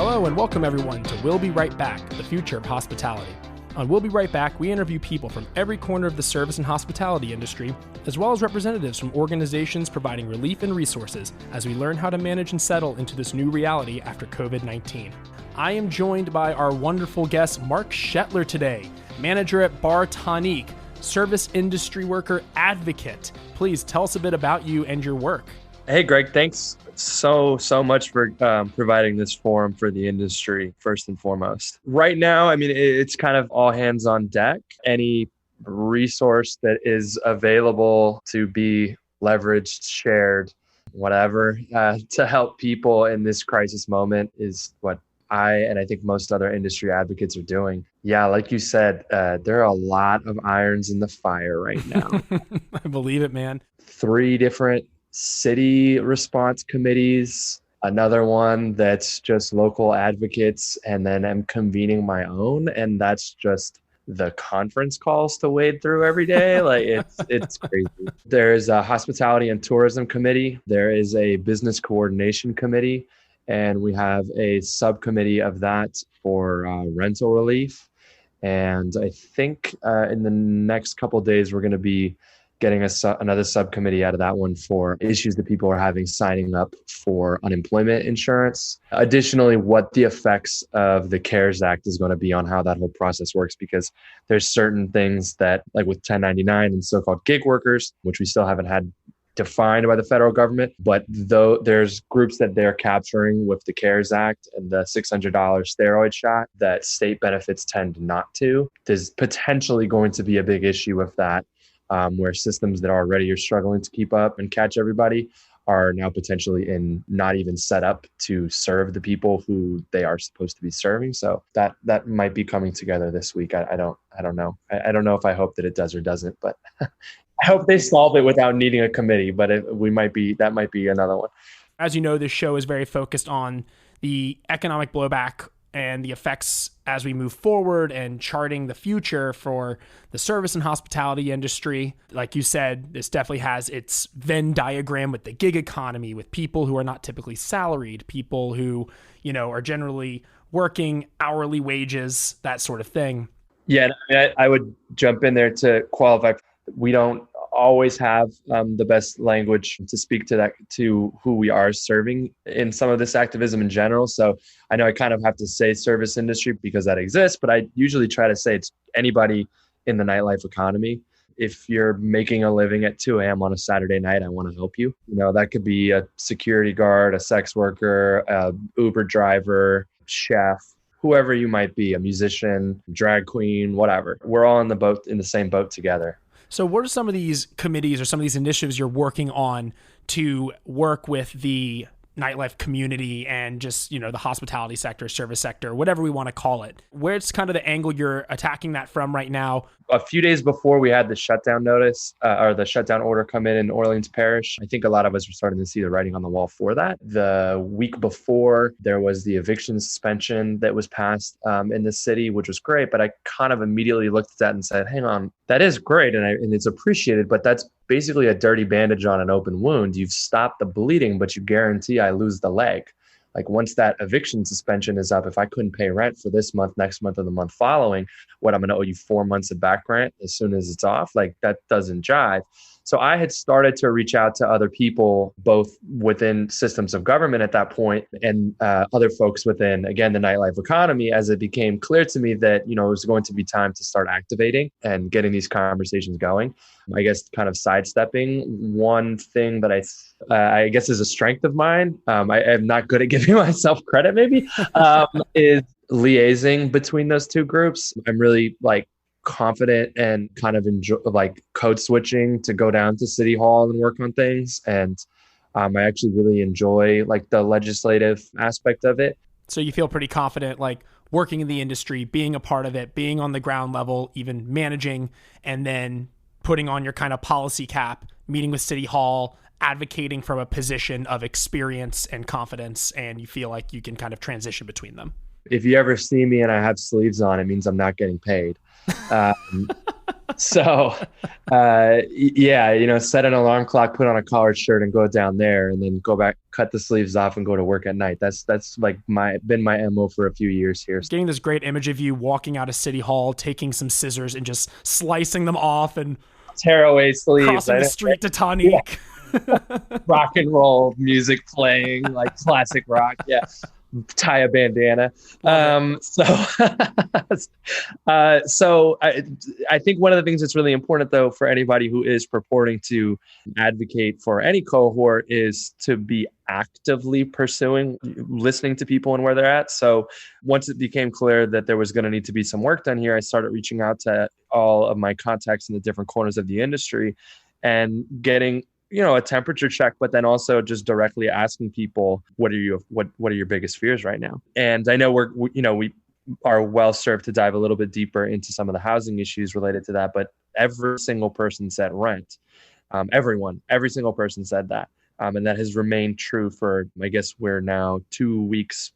Hello and welcome everyone to We'll Be Right Back, the future of hospitality. On We'll Be Right Back, we interview people from every corner of the service and hospitality industry, as well as representatives from organizations providing relief and resources as we learn how to manage and settle into this new reality after COVID-19. I am joined by our wonderful guest, Mark Schettler today, manager at Bar Tonique, service industry worker advocate. Please tell us a bit about you and your work. Hey, Greg, thanks so much for providing this forum for the industry, first and foremost. Right now, I mean, it's kind of all hands on deck. Any resource that is available to be leveraged, shared, whatever, to help people in this crisis moment is what I think most other industry advocates are doing. Yeah, like you said, there are a lot of irons in the fire right now. I believe it, man. 3 different city response committees, another one that's just local advocates, and then I'm convening my own, and that's just the conference calls to wade through every day. Like it's crazy. There's a hospitality and tourism committee. There is a business coordination committee, and we have a subcommittee of that for rental relief. And I think in the next couple of days, we're going to be getting another subcommittee out of that one for issues that people are having signing up for unemployment insurance. Additionally, what the effects of the CARES Act is going to be on how that whole process works, because there's certain things that, like with 1099 and so-called gig workers, which we still haven't had defined by the federal government, but though there's groups that they're capturing with the CARES Act and the $600 steroid shot that state benefits tend not to. There's potentially going to be a big issue with that. Where systems that already are struggling to keep up and catch everybody are now potentially not even set up to serve the people who they are supposed to be serving. So that might be coming together this week. I don't know. I don't know if I hope that it does or doesn't, but I hope they solve it without needing a committee. But that might be another one. As you know, this show is very focused on the economic blowback and the effects as we move forward and charting the future for the service and hospitality industry. Like you said, this definitely has its Venn diagram with the gig economy, with people who are not typically salaried, people who, are generally working hourly wages, that sort of thing. Yeah, I would jump in there to qualify. We don't always have the best language to speak to who we are serving in some of this activism in general. So I know I kind of have to say service industry because that exists, but I usually try to say it's anybody in the nightlife economy. If you're making a living at 2 a.m. on a Saturday night, I want to help you. That could be a security guard, a sex worker, a Uber driver, chef, whoever you might be, a musician, drag queen, whatever. We're all in the same boat together. So what are some of these committees or some of these initiatives you're working on to work with the nightlife community and just, the hospitality sector, service sector, whatever we want to call it? Where's kind of the angle you're attacking that from right now? A few days before we had the shutdown notice or the shutdown order come in Orleans Parish, I think a lot of us were starting to see the writing on the wall for that. The week before, there was the eviction suspension that was passed in the city, which was great. But I kind of immediately looked at that and said, hang on, that is great. And it's appreciated, but that's basically a dirty bandage on an open wound. You've stopped the bleeding, but you guarantee I lose the leg. Like once that eviction suspension is up, if I couldn't pay rent for this month, next month, or the month following, what, I'm going to owe you 4 months of back rent as soon as it's off? Like that doesn't jive. So I had started to reach out to other people, both within systems of government at that point and other folks within, again, the nightlife economy, as it became clear to me that, it was going to be time to start activating and getting these conversations going. I guess kind of sidestepping one thing that I guess is a strength of mine. I am not good at giving myself credit, maybe, is liaising between those two groups. I'm really confident and kind of enjoy code switching to go down to City Hall and work on things. And I actually really enjoy the legislative aspect of it. So you feel pretty confident, working in the industry, being a part of it, being on the ground level, even managing, and then putting on your kind of policy cap, meeting with City Hall, advocating from a position of experience and confidence, and you feel like you can kind of transition between them. If you ever see me and I have sleeves on, it means I'm not getting paid. Um, so, yeah, set an alarm clock, put on a collared shirt, and go down there, and then go back, cut the sleeves off, and go to work at night. That's like been my MO for a few years here. Getting this great image of you walking out of City Hall, taking some scissors and just slicing them off and Tearaway sleeves, crossing the street to yeah. Tonique. Rock and roll music playing, like classic rock. Yeah. Tie a bandana. So, I think one of the things that's really important, though, for anybody who is purporting to advocate for any cohort is to be actively pursuing, listening to people and where they're at. So once it became clear that there was going to need to be some work done here, I started reaching out to all of my contacts in the different corners of the industry and getting a temperature check, but then also just directly asking people, what are your biggest fears right now? And I know we are well served to dive a little bit deeper into some of the housing issues related to that, but every single person said rent. Every single person said that. And that has remained true for, I guess we're now 2 weeks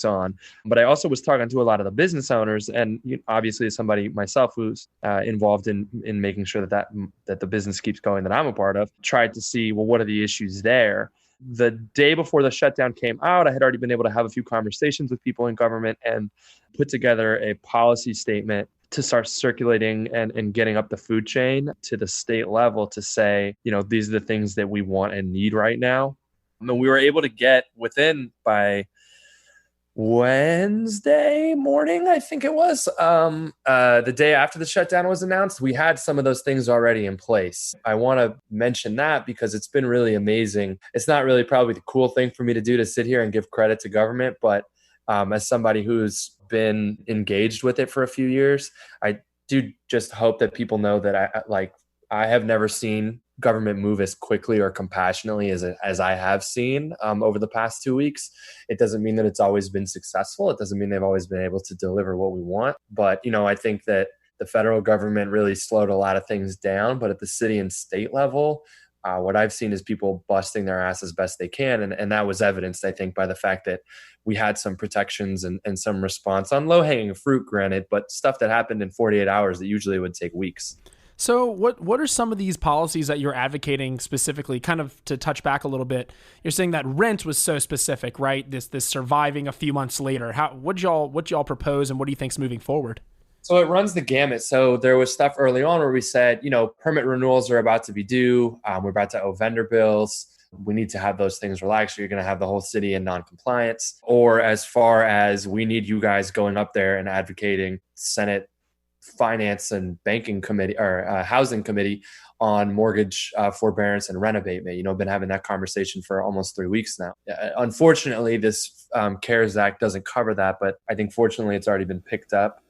on. But I also was talking to a lot of the business owners, and obviously as somebody myself who's involved in making sure that the business keeps going that I'm a part of, tried to see, well, what are the issues there? The day before the shutdown came out, I had already been able to have a few conversations with people in government and put together a policy statement to start circulating and getting up the food chain to the state level to say, these are the things that we want and need right now. And we were able to get within by Wednesday morning, I think it was, the day after the shutdown was announced, we had some of those things already in place. I want to mention that because it's been really amazing. It's not really probably the cool thing for me to do, to sit here and give credit to government, but as somebody who's been engaged with it for a few years, I do just hope that people know that I have never seen government move as quickly or compassionately as I have seen over the past 2 weeks. It doesn't mean that it's always been successful. It doesn't mean they've always been able to deliver what we want. But, I think that the federal government really slowed a lot of things down. But at the city and state level, what I've seen is people busting their ass as best they can. And that was evidenced, I think, by the fact that we had some protections and some response on low-hanging fruit, granted, but stuff that happened in 48 hours that usually would take weeks. So what are some of these policies that you're advocating specifically? Kind of to touch back a little bit, you're saying that rent was so specific, right? This surviving a few months later. What y'all propose, and what do you think's moving forward? So it runs the gamut. So there was stuff early on where we said, permit renewals are about to be due. We're about to owe vendor bills. We need to have those things relaxed. You're going to have the whole city in non-compliance. Or as far as we need you guys going up there and advocating Senate Finance and Banking Committee or Housing Committee on mortgage forbearance and rent abatement. Been having that conversation for almost 3 weeks now. Unfortunately, this CARES Act doesn't cover that, but I think fortunately it's already been picked up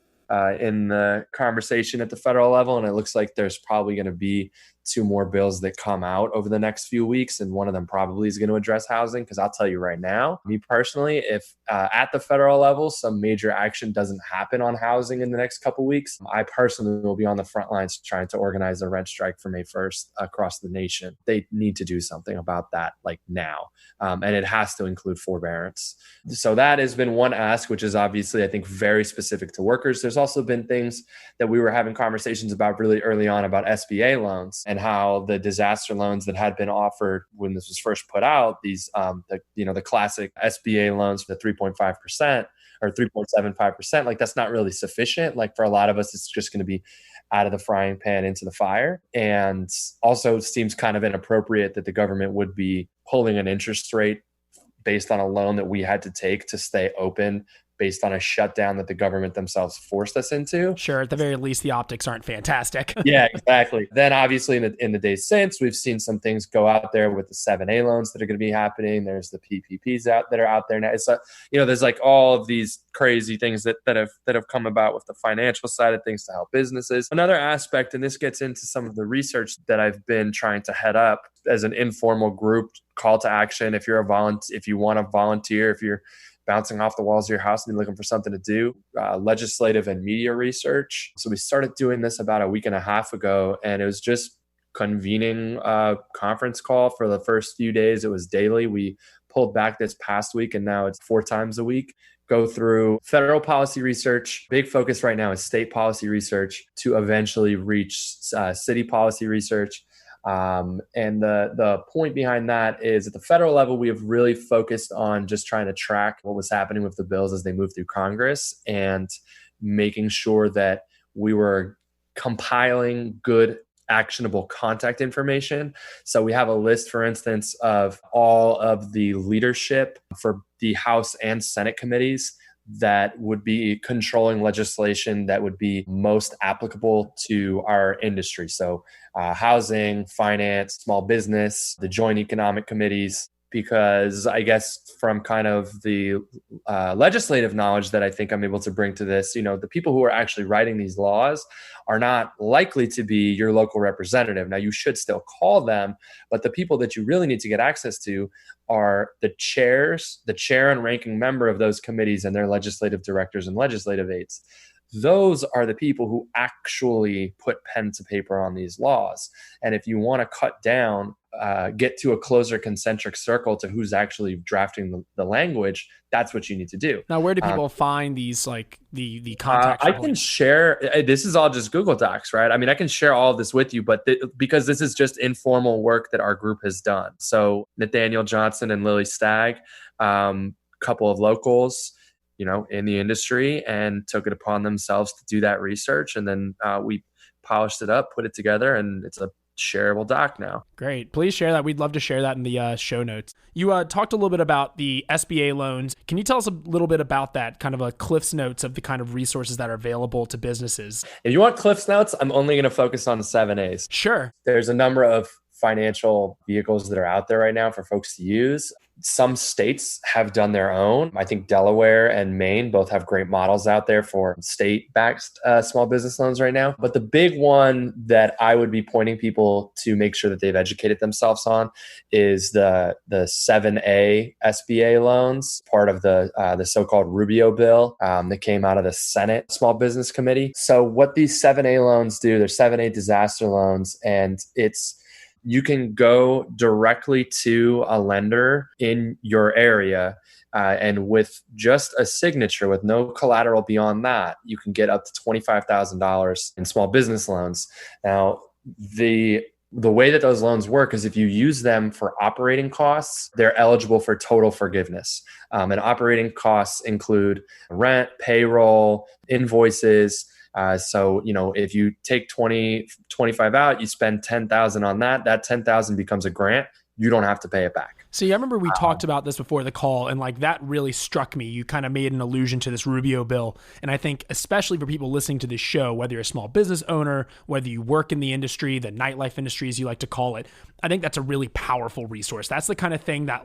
in the conversation at the federal level. And it looks like there's probably going to be 2 more bills that come out over the next few weeks. And one of them probably is going to address housing. Because I'll tell you right now, me personally, if at the federal level, some major action doesn't happen on housing in the next couple of weeks, I personally will be on the front lines trying to organize a rent strike for May 1st across the nation. They need to do something about that now. And it has to include forbearance. So that has been one ask, which is obviously, I think, very specific to workers. There's also been things that we were having conversations about really early on about Sba loans and how the disaster loans that had been offered when this was first put out, these, the classic Sba loans for the 3.5% or 3.75%, that's not really sufficient. For a lot of us, it's just going to be out of the frying pan into the fire. And also seems kind of inappropriate that the government would be pulling an interest rate based on a loan that we had to take to stay open based on a shutdown that the government themselves forced us into. Sure, at the very least, the optics aren't fantastic. Yeah, exactly. Then obviously in the days since, we've seen some things go out there with the 7A loans that are going to be happening. There's the PPPs that are out there now. It's there's all of these crazy things that have come about with the financial side of things to help businesses. Another aspect, and this gets into some of the research that I've been trying to head up as an informal group call to action. If you want to volunteer, if you're bouncing off the walls of your house and you're looking for something to do, legislative and media research. So we started doing this about a week and a half ago, and it was just convening a conference call for the first few days. It was daily. We pulled back this past week, and now it's 4 times a week, go through federal policy research. Big focus right now is state policy research to eventually reach city policy research. And the point behind that is at the federal level, we have really focused on just trying to track what was happening with the bills as they move through Congress and making sure that we were compiling good actionable contact information. So we have a list, for instance, of all of the leadership for the House and Senate committees that would be controlling legislation that would be most applicable to our industry. So housing, finance, small business, the joint economic committees, because I guess from kind of the legislative knowledge that I think I'm able to bring to this, the people who are actually writing these laws are not likely to be your local representative. Now, you should still call them, but the people that you really need to get access to are the chair and ranking member of those committees and their legislative directors and legislative aides. Those are the people who actually put pen to paper on these laws. And if you want to cut down, get to a closer concentric circle to who's actually drafting the language, that's what you need to do. Now, where do people find these, like the contacts? I can share, this is all just Google Docs, right? I mean, I can share all of this with you, but because this is just informal work that our group has done. So Nathaniel Johnson and Lily Stagg, couple of locals, in the industry, and took it upon themselves to do that research. And then we polished it up, put it together, and it's a shareable doc now. Great. Please share that. We'd love to share that in the show notes. You talked a little bit about the SBA loans. Can you tell us a little bit about that, kind of a Cliff's Notes of the kind of resources that are available to businesses? If you want Cliff's Notes, I'm only going to focus on the 7As. Sure. There's a number of financial vehicles that are out there right now for folks to use. Some states have done their own. I think Delaware and Maine both have great models out there for state-backed small business loans right now. But the big one that I would be pointing people to make sure that they've educated themselves on is the 7A SBA loans, part of the so-called Rubio bill that came out of the Senate Small Business Committee. So what these 7A loans do, they're 7A disaster loans, and you can go directly to a lender in your area, and with just a signature, with no collateral beyond that, you can get up to $25,000 in small business loans. Now, the way that those loans work is if you use them for operating costs, they're eligible for total forgiveness. And operating costs include rent, payroll, invoices. So, if you take 25 out, you spend 10,000 on that 10,000 becomes a grant. You don't have to pay it back. See, I remember we talked about this before the call, and that really struck me. You kind of made an allusion to this Rubio bill. And I think especially for people listening to this show, whether you're a small business owner, whether you work in the industry, the nightlife industry, as you like to call it, I think that's a really powerful resource. That's the kind of thing that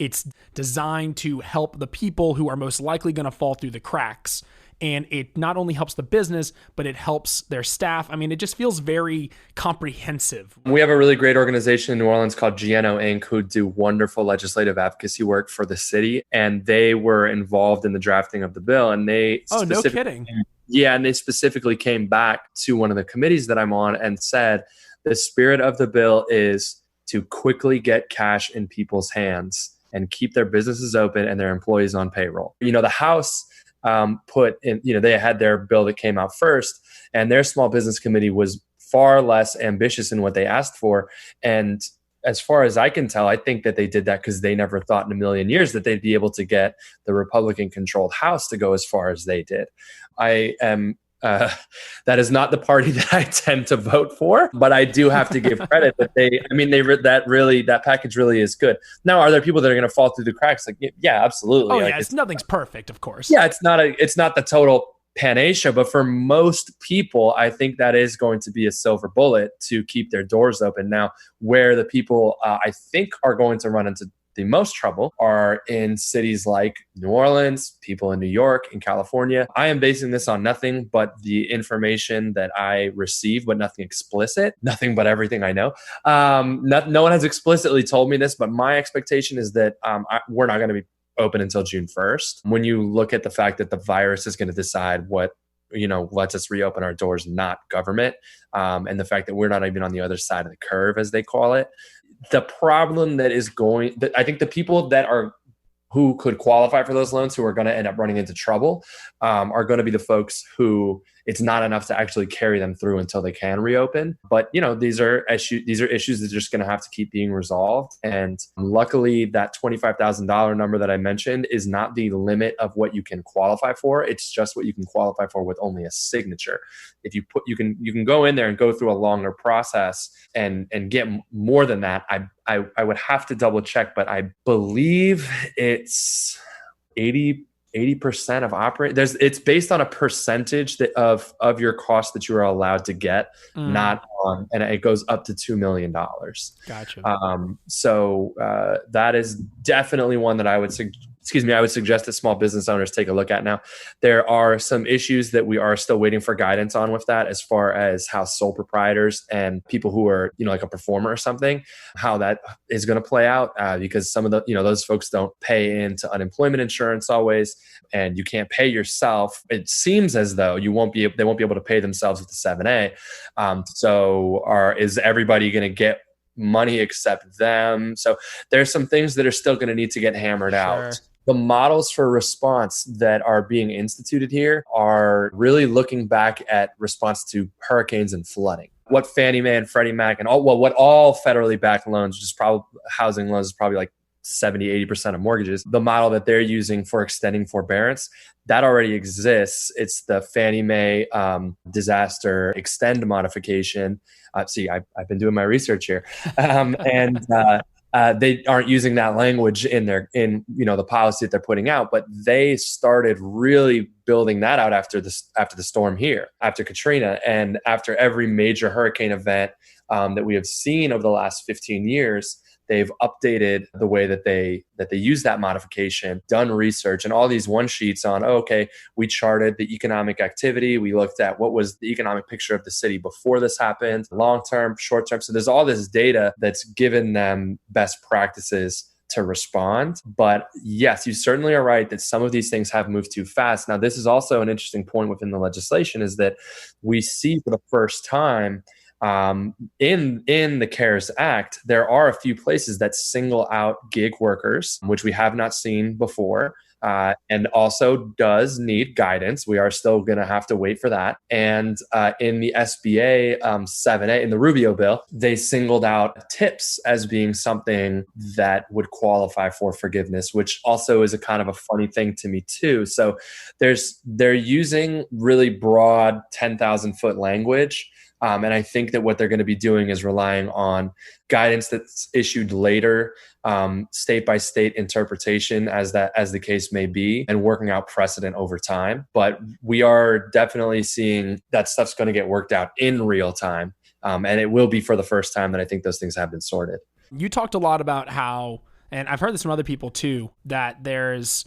it's designed to help the people who are most likely going to fall through the cracks. And it not only helps the business, but it helps their staff. I mean, it just feels very comprehensive. We have a really great organization in New Orleans called GNO Inc., who do wonderful legislative advocacy work for the city. And they were involved in the drafting of the bill. And they no kidding. Yeah, and they specifically came back to one of the committees that I'm on and said, the spirit of the bill is to quickly get cash in people's hands and keep their businesses open and their employees on payroll. The House put in, they had their bill that came out first, and their small business committee was far less ambitious in what they asked for. And as far as I can tell, I think that they did that because they never thought in a million years that they'd be able to get the Republican-controlled House to go as far as they did. That is not the party that I tend to vote for, but I do have to give credit that that package really is good. Now, are there people that are going to fall through the cracks? Yeah, absolutely. Oh yeah, nothing's perfect, of course. Yeah, it's not the total panacea, but for most people, I think that is going to be a silver bullet to keep their doors open. Now, where the people I think are going to run into the most trouble are in cities like New Orleans, people in New York, in California. I am basing this on nothing but the information that I receive, but nothing explicit, nothing but everything I know. No one has explicitly told me this, but my expectation is that we're not going to be open until June 1st. When you look at the fact that the virus is going to decide what lets us reopen our doors, not government, and the fact that we're not even on the other side of the curve, as they call it. The problem I think the people that are who could qualify for those loans, who are going to end up running into trouble, are going to be the folks who it's not enough to actually carry them through until they can reopen. But, these are issues that are just going to have to keep being resolved. And luckily, that $25,000 number that I mentioned is not the limit of what you can qualify for. It's just what you can qualify for with only a signature. If you can go in there and go through a longer process and get more than that. I would have to double check, but I believe it's 80% of it's based on a percentage of your cost that you are allowed to get, not on, and it goes up to $2 million. Gotcha. So that is definitely one that I would suggest that small business owners take a look at. Now, there are some issues that we are still waiting for guidance on with that, as far as how sole proprietors and people who are, like a performer or something, how that is going to play out, because some of the, those folks don't pay into unemployment insurance always, and you can't pay yourself. It seems as though they won't be able to pay themselves with the 7A. Is everybody going to get money except them? So there's some things that are still going to need to get hammered out. The models for response that are being instituted here are really looking back at response to hurricanes and flooding. What Fannie Mae and Freddie Mac and what all federally backed loans, which is probably housing loans, is probably like 70-80% of mortgages. The model that they're using for extending forbearance, that already exists. It's the Fannie Mae disaster extend modification. I've been doing my research here, and they aren't using that language in the policy that they're putting out, but they started really building that out after the storm here, after Katrina, and after every major hurricane event that we have seen over the last 15 years. They've updated the way that they use that modification, done research, and all these one sheets on, we charted the economic activity. We looked at what was the economic picture of the city before this happened, long-term, short-term. So there's all this data that's given them best practices to respond. But yes, you certainly are right that some of these things have moved too fast. Now, this is also an interesting point within the legislation, is that we see for the first time in the CARES Act, there are a few places that single out gig workers, which we have not seen before, and also does need guidance. We are still going to have to wait for that. And in the SBA 7A, in the Rubio bill, they singled out tips as being something that would qualify for forgiveness, which also is a kind of a funny thing to me too. So they're using really broad 10,000-foot language. And I think that what they're going to be doing is relying on guidance that's issued later, state by state interpretation as the case may be, and working out precedent over time. But we are definitely seeing that stuff's going to get worked out in real time. And it will be for the first time that I think those things have been sorted. You talked a lot about how, and I've heard this from other people too, that there's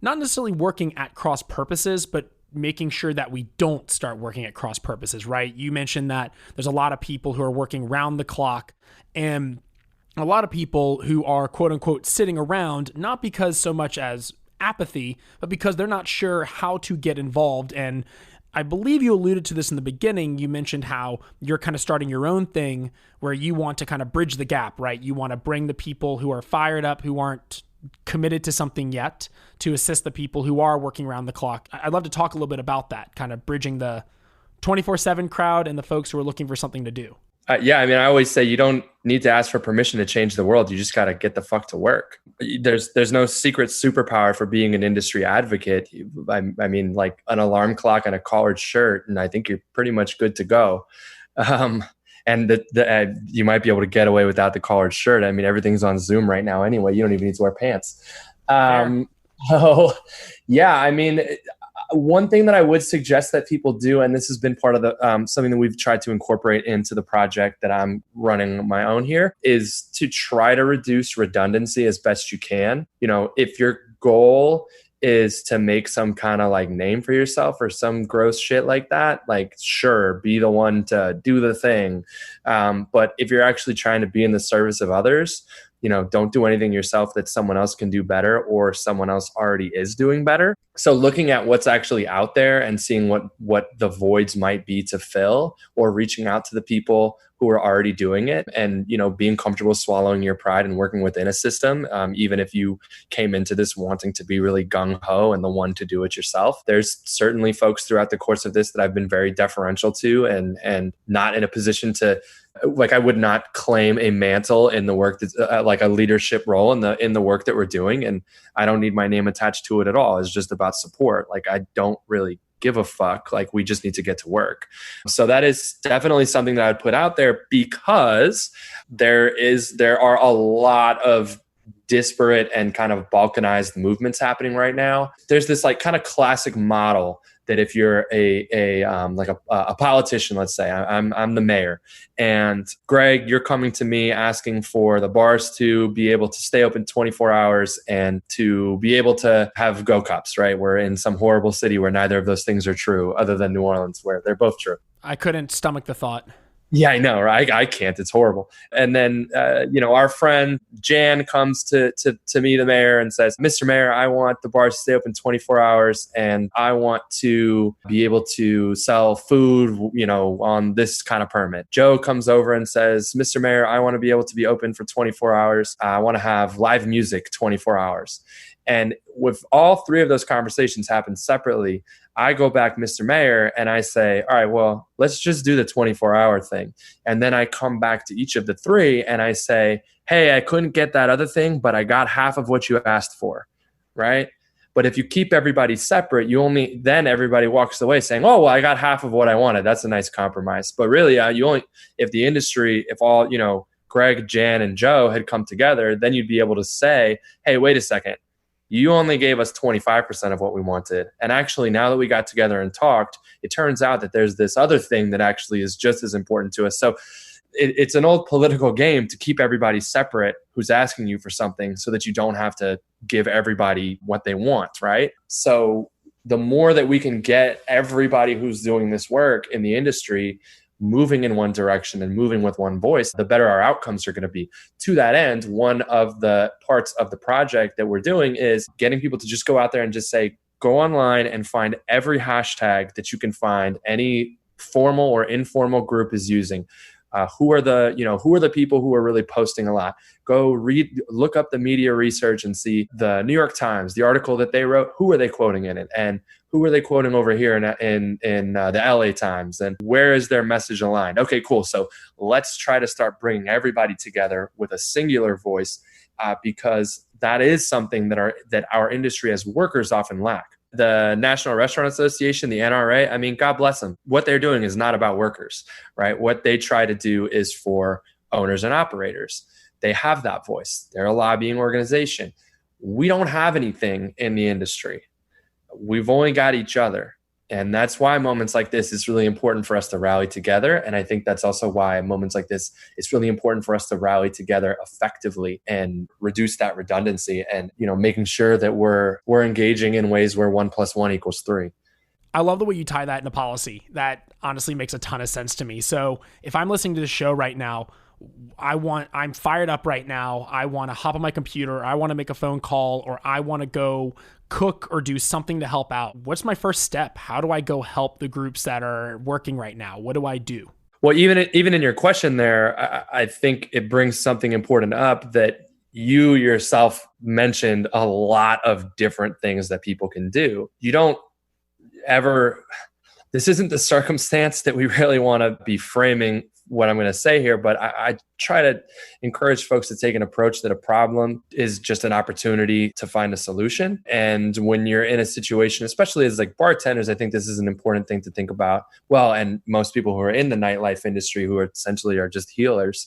not necessarily working at cross purposes, but making sure that we don't start working at cross purposes, right? You mentioned that there's a lot of people who are working round the clock, and a lot of people who are quote unquote sitting around, not because so much as apathy, but because they're not sure how to get involved. And I believe you alluded to this in the beginning. You mentioned how you're kind of starting your own thing where you want to kind of bridge the gap, right? You want to bring the people who are fired up, who aren't committed to something yet, to assist the people who are working around the clock. I'd love to talk a little bit about that, kind of bridging the 24/7 crowd and the folks who are looking for something to do. I always say you don't need to ask for permission to change the world. You just got to get the fuck to work. There's no secret superpower for being an industry advocate. I mean, like an alarm clock and a collared shirt, and I think you're pretty much good to go. And you might be able to get away without the collared shirt. I mean, everything's on Zoom right now anyway. You don't even need to wear pants. One thing that I would suggest that people do, and this has been part of the something that we've tried to incorporate into the project that I'm running on my own here, is to try to reduce redundancy as best you can. If your goal is to make some kind of like name for yourself or some gross shit like that, like sure, be the one to do the thing. But if you're actually trying to be in the service of others, don't do anything yourself that someone else can do better or someone else already is doing better. So looking at what's actually out there and seeing what the voids might be to fill, or reaching out to the people who are already doing it, and being comfortable swallowing your pride and working within a system, even if you came into this wanting to be really gung-ho and the one to do it yourself. There's certainly folks throughout the course of this that I've been very deferential to, and not in a position to, like, I would not claim a mantle in the work that's like a leadership role in the work that we're doing, and I don't need my name attached to it at all. It's just about support. Like, I don't really give a fuck. Like, we just need to get to work. So that is definitely something that I'd put out there, because there are a lot of disparate and kind of balkanized movements happening right now. There's this like kind of classic model that if you're a politician, let's say I'm the mayor, and Greg, you're coming to me asking for the bars to be able to stay open 24 hours and to be able to have Go Cups, right? We're in some horrible city where neither of those things are true, other than New Orleans, where they're both true. I couldn't stomach the thought. Yeah, I know, right? I can't. It's horrible. And then, our friend Jan comes to me, the mayor, and says, Mr. Mayor, I want the bars to stay open 24 hours, and I want to be able to sell food, on this kind of permit. Joe comes over and says, Mr. Mayor, I want to be able to be open for 24 hours. I want to have live music 24 hours. And with all three of those conversations happen separately, I go back, Mr. Mayor, and I say, all right, well, let's just do the 24-hour thing. And then I come back to each of the three and I say, hey, I couldn't get that other thing, but I got half of what you asked for, right? But if you keep everybody separate, then everybody walks away saying, oh, well, I got half of what I wanted. That's a nice compromise. But really, if all, Greg, Jan, and Joe had come together, then you'd be able to say, hey, wait a second. You only gave us 25% of what we wanted. And actually, now that we got together and talked, it turns out that there's this other thing that actually is just as important to us. So it's an old political game to keep everybody separate who's asking you for something, so that you don't have to give everybody what they want, right? So the more that we can get everybody who's doing this work in the industry moving in one direction and moving with one voice, the better our outcomes are going to be. To that end, one of the parts of the project that we're doing is getting people to just go out there and just say, go online and find every hashtag that you can find any formal or informal group is using. Who are the people who are really posting a lot? Go look up the media research and see the New York Times, the article that they wrote. Who are they quoting in it, and who are they quoting over here in the LA Times, and where is their message aligned? Okay, cool. So let's try to start bringing everybody together with a singular voice, because that is something that our industry as workers often lack. The National Restaurant Association, the NRA, I mean, God bless them. What they're doing is not about workers, right? What they try to do is for owners and operators. They have that voice. They're a lobbying organization. We don't have anything in the industry. We've only got each other. And that's why moments like this is really important for us to rally together. And I think that's also why moments like this, it's really important for us to rally together effectively and reduce that redundancy, and, making sure that we're engaging in ways where 1 + 1 = 3. I love the way you tie that into policy. That honestly makes a ton of sense to me. So if I'm listening to the show right now, I'm fired up right now. I want to hop on my computer. I want to make a phone call, or I want to go cook or do something to help out. What's my first step? How do I go help the groups that are working right now? What do I do? Well, even in your question there, I think it brings something important up, that you yourself mentioned a lot of different things that people can do. You don't ever, this isn't the circumstance that we really want to be framing what I'm going to say here, but I try to encourage folks to take an approach that a problem is just an opportunity to find a solution. And when you're in a situation, especially as like bartenders, I think this is an important thing to think about. Well, and most people who are in the nightlife industry, who are essentially just healers,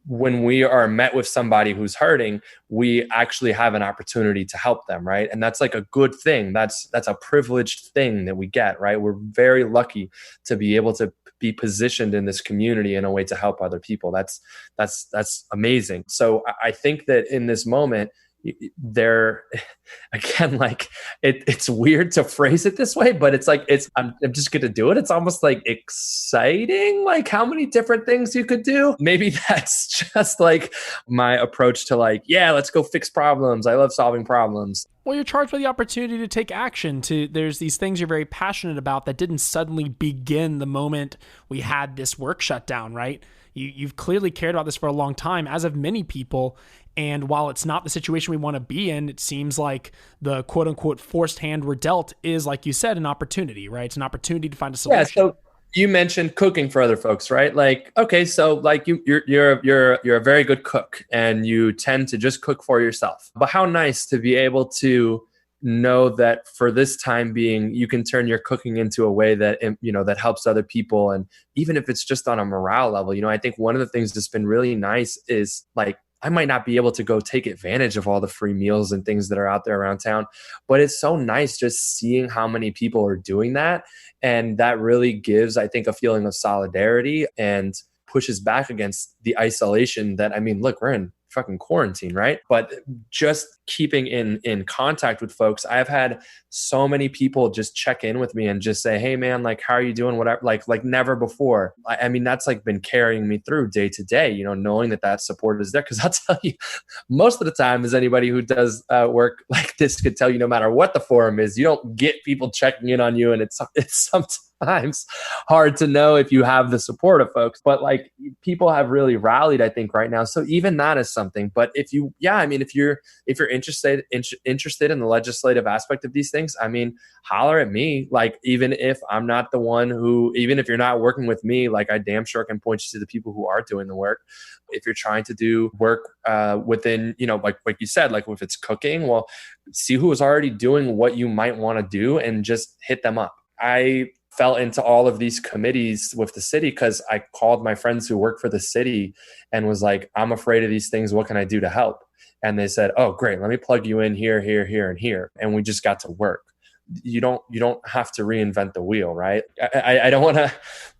when we are met with somebody who's hurting, we actually have an opportunity to help them, right? And that's like a good thing. That's a privileged thing that we get, right? We're very lucky to be able to be positioned in this community in a way to help other people. That's amazing. So I think that in this moment, they're again, like it's weird to phrase it this way, but it's like, I'm just going to do it. It's almost like exciting, like how many different things you could do. Maybe that's just like my approach to like, yeah, let's go fix problems. I love solving problems. Well, you're charged with the opportunity to take action. There's these things you're very passionate about that didn't suddenly begin the moment we had this work shut down, right? You've clearly cared about this for a long time, as have many people. And while it's not the situation we want to be in, it seems like the quote unquote forced hand we're dealt is, like you said, an opportunity, right? It's an opportunity to find a solution. Yeah. So you mentioned cooking for other folks, right? Like, okay, so like you're a very good cook and you tend to just cook for yourself. But how nice to be able to know that for this time being, you can turn your cooking into a way that, that helps other people. And even if it's just on a morale level, I think one of the things that's been really nice is like, I might not be able to go take advantage of all the free meals and things that are out there around town, but it's so nice just seeing how many people are doing that. And that really gives, I think, a feeling of solidarity and pushes back against the isolation that, look, we're in fucking quarantine, right? But just keeping in contact with folks, I've had so many people just check in with me and just say, hey man, like, how are you doing? Whatever, like never before. That's like been carrying me through day to day, knowing that support is there. Cause I'll tell you, most of the time, as anybody who does work like this could tell you, no matter what the forum is, you don't get people checking in on you. And it's sometimes hard to know if you have the support of folks, but like people have really rallied, I think, right now. So even that is something. But if you're interested in the legislative aspect of these things, holler at me. Like, even if I'm not the one even if you're not working with me, like I damn sure can point you to the people who are doing the work. If you're trying to do work within, like you said, like if it's cooking, well, see who is already doing what you might want to do and just hit them up. I fell into all of these committees with the city because I called my friends who work for the city and was like, I'm afraid of these things. What can I do to help? And they said, oh, great. Let me plug you in here, here, here, and here. And we just got to work. You don't have to reinvent the wheel, right? I don't want to,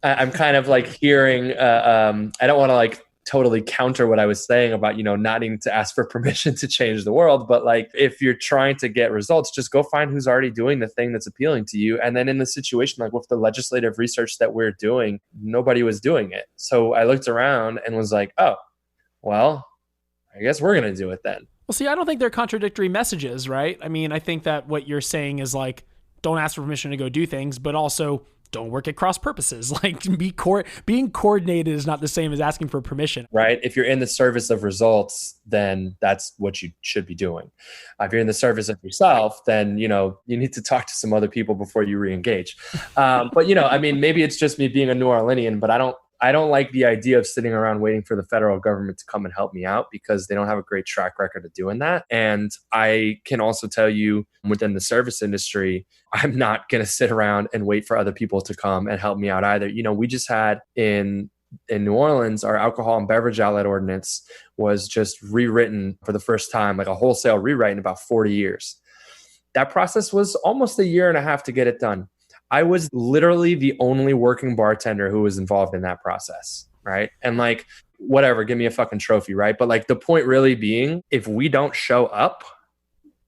I'm kind of like hearing, I don't want to like totally counter what I was saying about, not needing to ask for permission to change the world. But like, if you're trying to get results, just go find who's already doing the thing that's appealing to you. And then in the situation, like with the legislative research that we're doing, nobody was doing it. So I looked around and was like, oh, well, I guess we're going to do it then. Well, see, I don't think they're contradictory messages, right? I think that what you're saying is like, don't ask for permission to go do things, but also don't work at cross purposes. Like being coordinated is not the same as asking for permission. Right. If you're in the service of results, then that's what you should be doing. If you're in the service of yourself, then, you need to talk to some other people before you re-engage. But, maybe it's just me being a New Orleanian, but I don't like the idea of sitting around waiting for the federal government to come and help me out because they don't have a great track record of doing that. And I can also tell you within the service industry, I'm not going to sit around and wait for other people to come and help me out either. We just had in New Orleans, our alcohol and beverage outlet ordinance was just rewritten for the first time, like a wholesale rewrite in about 40 years. That process was almost a year and a half to get it done. I was literally the only working bartender who was involved in that process, right? And like, whatever, give me a fucking trophy, right? But like the point really being, if we don't show up,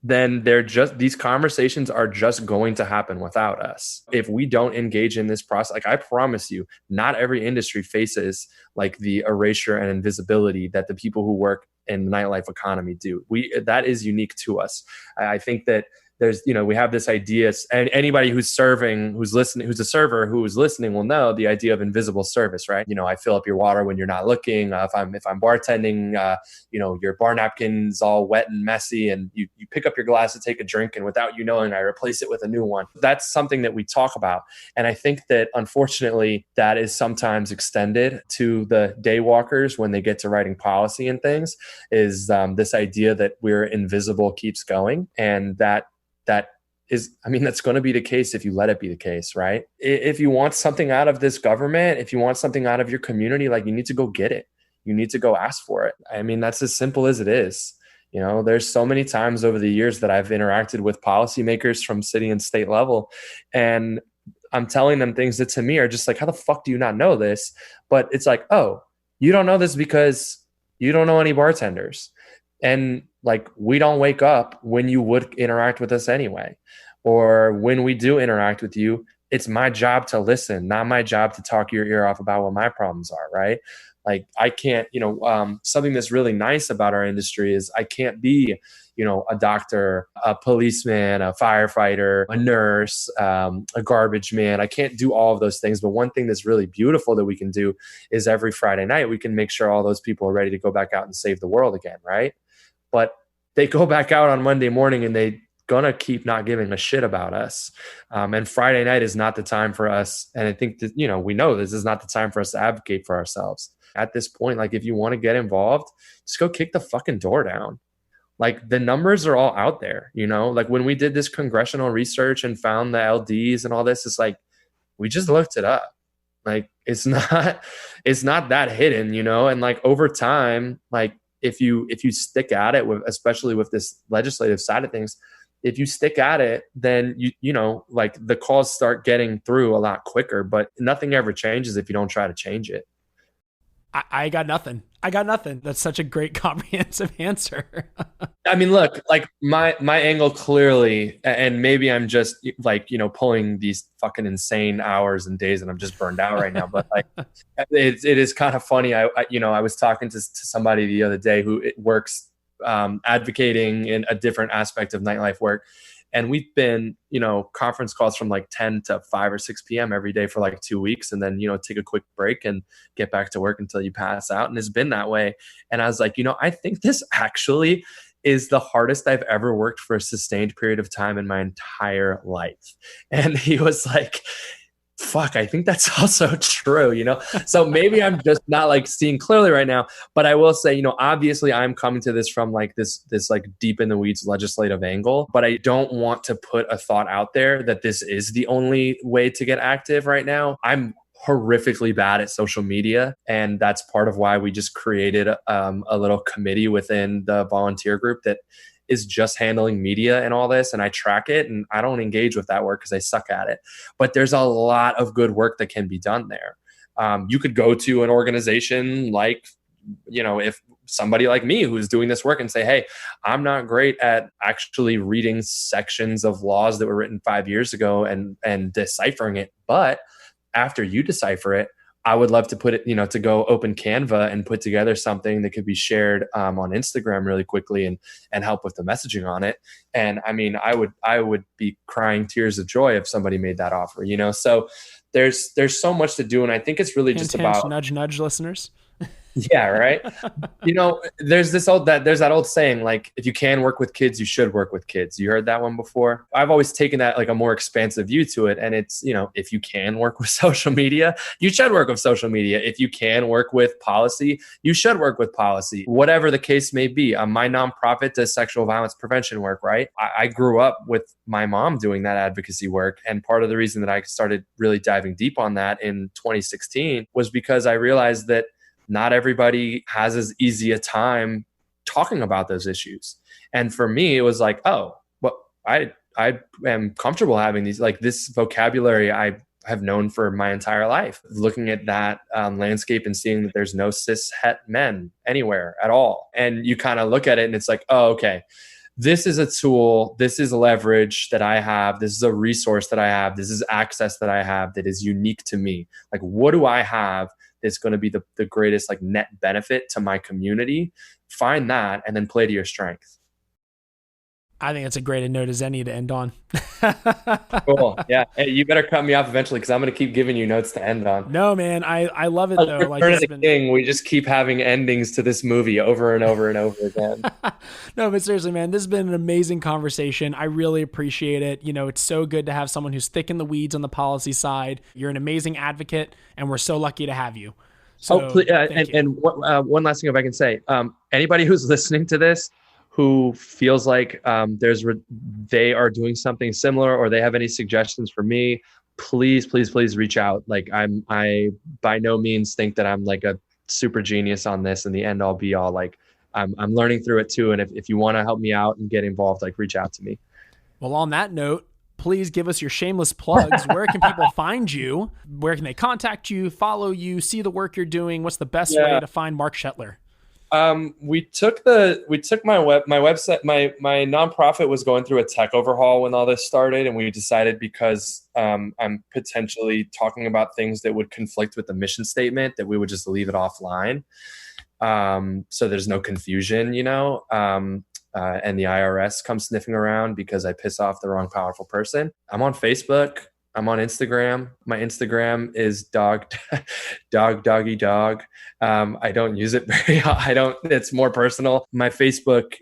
then these conversations are just going to happen without us. If we don't engage in this process, like I promise you, not every industry faces like the erasure and invisibility that the people who work in the nightlife economy do. That is unique to us. I think that there's, we have this idea, and anybody who's serving, who's listening, who's a server who is listening will know the idea of invisible service, right? I fill up your water when you're not looking. If I'm bartending, your bar napkin's all wet and messy, and you pick up your glass to take a drink, and without you knowing, I replace it with a new one. That's something that we talk about, and I think that unfortunately, that is sometimes extended to the day walkers when they get to writing policy and things. Is this idea that we're invisible keeps going, and that is, that's going to be the case if you let it be the case, right? If you want something out of this government, if you want something out of your community, like you need to go get it. You need to go ask for it. That's as simple as it is. There's so many times over the years that I've interacted with policymakers from city and state level, and I'm telling them things that to me are just like, how the fuck do you not know this? But it's like, oh, you don't know this because you don't know any bartenders. And like we don't wake up when you would interact with us anyway. Or when we do interact with you, it's my job to listen, not my job to talk your ear off about what my problems are, right? Like I can't, something that's really nice about our industry is I can't be, a doctor, a policeman, a firefighter, a nurse, a garbage man. I can't do all of those things. But one thing that's really beautiful that we can do is every Friday night, we can make sure all those people are ready to go back out and save the world again, right? But they go back out on Monday morning and they gonna keep not giving a shit about us. And Friday night is not the time for us. And I think that, we know this is not the time for us to advocate for ourselves. At this point, like if you want to get involved, just go kick the fucking door down. Like the numbers are all out there, like when we did this congressional research and found the LDs and all this, it's like, we just looked it up. Like it's not that hidden, and like over time, like if you stick at it with, especially with this legislative side of things, if you stick at it, then like the calls start getting through a lot quicker, but nothing ever changes if you don't try to change it. I got nothing. That's such a great comprehensive answer. I mean, look, like my angle clearly, and maybe I'm just like, pulling these fucking insane hours and days and I'm just burned out right now. But like, it is kind of funny. I was talking to somebody the other day who works advocating in a different aspect of nightlife work. And we've been, conference calls from like 10 to 5 or 6 p.m. every day for like 2 weeks. And then, take a quick break and get back to work until you pass out. And it's been that way. And I was like, I think this actually is the hardest I've ever worked for a sustained period of time in my entire life. And he was like, fuck, I think that's also true, So maybe I'm just not like seeing clearly right now, but I will say, obviously I'm coming to this from like this like deep in the weeds legislative angle, but I don't want to put a thought out there that this is the only way to get active right now. I'm horrifically bad at social media. And that's part of why we just created a little committee within the volunteer group that is just handling media and all this. And I track it and I don't engage with that work because I suck at it. But there's a lot of good work that can be done there. You could go to an organization like, if somebody like me who's doing this work and say, hey, I'm not great at actually reading sections of laws that were written 5 years ago and deciphering it. But after you decipher it, I would love to put it, to go open Canva and put together something that could be shared on Instagram really quickly and help with the messaging on it. And I mean, I would be crying tears of joy if somebody made that offer, So there's so much to do. And I think it's really just about nudge, nudge listeners. Yeah, right. There's that old saying, like, if you can work with kids, you should work with kids. You heard that one before? I've always taken that like a more expansive view to it. And it's, if you can work with social media, you should work with social media. If you can work with policy, you should work with policy, whatever the case may be. My nonprofit does sexual violence prevention work, right? I grew up with my mom doing that advocacy work. And part of the reason that I started really diving deep on that in 2016 was because I realized that not everybody has as easy a time talking about those issues. And for me, it was like, oh, well, I am comfortable having these, like this vocabulary I have known for my entire life, looking at that landscape and seeing that there's no cis het men anywhere at all. And you kind of look at it and it's like, oh, okay, this is a tool, this is leverage that I have, this is a resource that I have, this is access that I have that is unique to me. Like, what do I have that's going to be the greatest like net benefit to my community? Find that and then play to your strength. I think that's a great note as any to end on. Cool. Yeah. Hey, you better cut me off eventually because I'm going to keep giving you notes to end on. No, man. I love it though. Like Return of the King, we just keep having endings to this movie over and over and over again. No, but seriously, man, this has been an amazing conversation. I really appreciate it. It's so good to have someone who's thick in the weeds on the policy side. You're an amazing advocate and we're so lucky to have you. So, please, and one last thing if I can say, anybody who's listening to this, who feels like they are doing something similar or they have any suggestions for me, please reach out. Like I by no means think that I'm like a super genius on this and the end all be all. Like I'm learning through it too. And if you want to help me out and get involved, like reach out to me. Well, on that note, please give us your shameless plugs. Where can people find you? Where can they contact you, follow you, see the work you're doing? What's the best way to find Mark Schettler? We took my website, my nonprofit was going through a tech overhaul when all this started, and we decided because I'm potentially talking about things that would conflict with the mission statement that we would just leave it offline. So there's no confusion, and the IRS comes sniffing around because I piss off the wrong powerful person. I'm on Facebook. I'm on Instagram. My Instagram is doggy dog. I don't use it it's more personal. My Facebook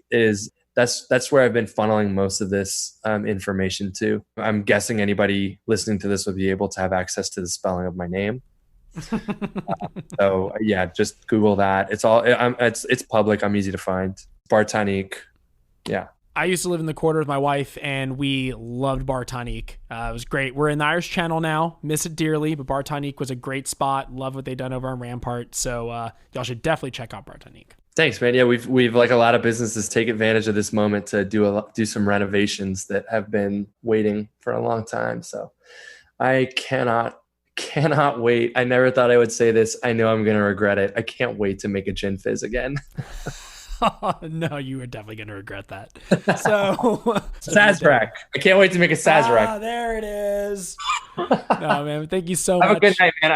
that's where I've been funneling most of this information to. I'm guessing anybody listening to this will be able to have access to the spelling of my name. So yeah, just Google that. It's public. I'm easy to find. Tonique. Yeah. I used to live in the quarter with my wife, and we loved Tonique. It was great. We're in the Irish Channel now. Miss it dearly, but Tonique was a great spot. Love what they've done over on Rampart. So y'all should definitely check out Tonique. Thanks, man. Yeah, we've like a lot of businesses take advantage of this moment to do some renovations that have been waiting for a long time. So I cannot wait. I never thought I would say this. I know I'm going to regret it. I can't wait to make a gin fizz again. No, you are definitely going to regret that. So Sazerac. I can't wait to make a Sazerac. There it is. No, man. Thank you so much. Have a good night, man.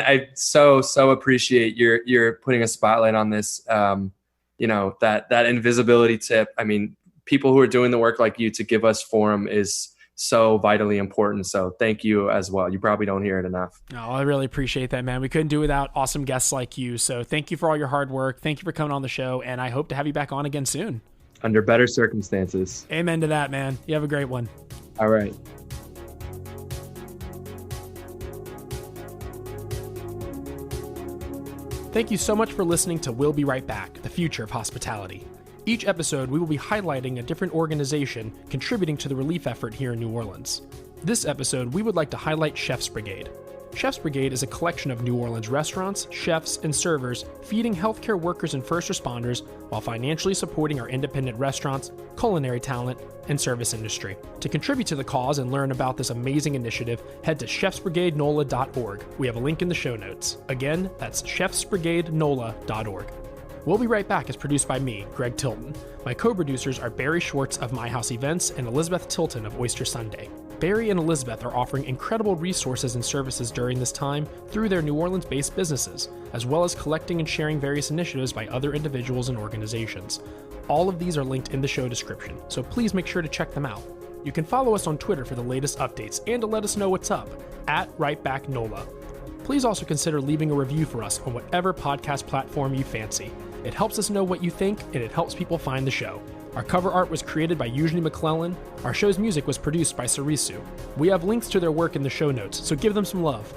I so appreciate you're putting a spotlight on this. That invisibility tip. I mean, people who are doing the work like you to give us forum is so vitally important. So thank you as well. You probably don't hear it enough. No, I really appreciate that, man. We couldn't do without awesome guests like you. So thank you for all your hard work. Thank you for coming on the show. And I hope to have you back on again soon. Under better circumstances. Amen to that, man. You have a great one. All right. Thank you so much for listening to We'll Be Right Back, the future of hospitality. Each episode, we will be highlighting a different organization contributing to the relief effort here in New Orleans. This episode, we would like to highlight Chef's Brigade. Chef's Brigade is a collection of New Orleans restaurants, chefs, and servers feeding healthcare workers and first responders while financially supporting our independent restaurants, culinary talent, and service industry. To contribute to the cause and learn about this amazing initiative, head to chefsbrigadenola.org. We have a link in the show notes. Again, that's chefsbrigadenola.org. We'll Be Right Back is produced by me, Greg Tilton. My co-producers are Barry Schwartz of My House Events and Elizabeth Tilton of Oyster Sunday. Barry and Elizabeth are offering incredible resources and services during this time through their New Orleans-based businesses, as well as collecting and sharing various initiatives by other individuals and organizations. All of these are linked in the show description, so please make sure to check them out. You can follow us on Twitter for the latest updates and to let us know what's up, @RightBackNola. Please also consider leaving a review for us on whatever podcast platform you fancy. It helps us know what you think, and it helps people find the show. Our cover art was created by Eugenie McClellan. Our show's music was produced by Sarisu. We have links to their work in the show notes, so give them some love.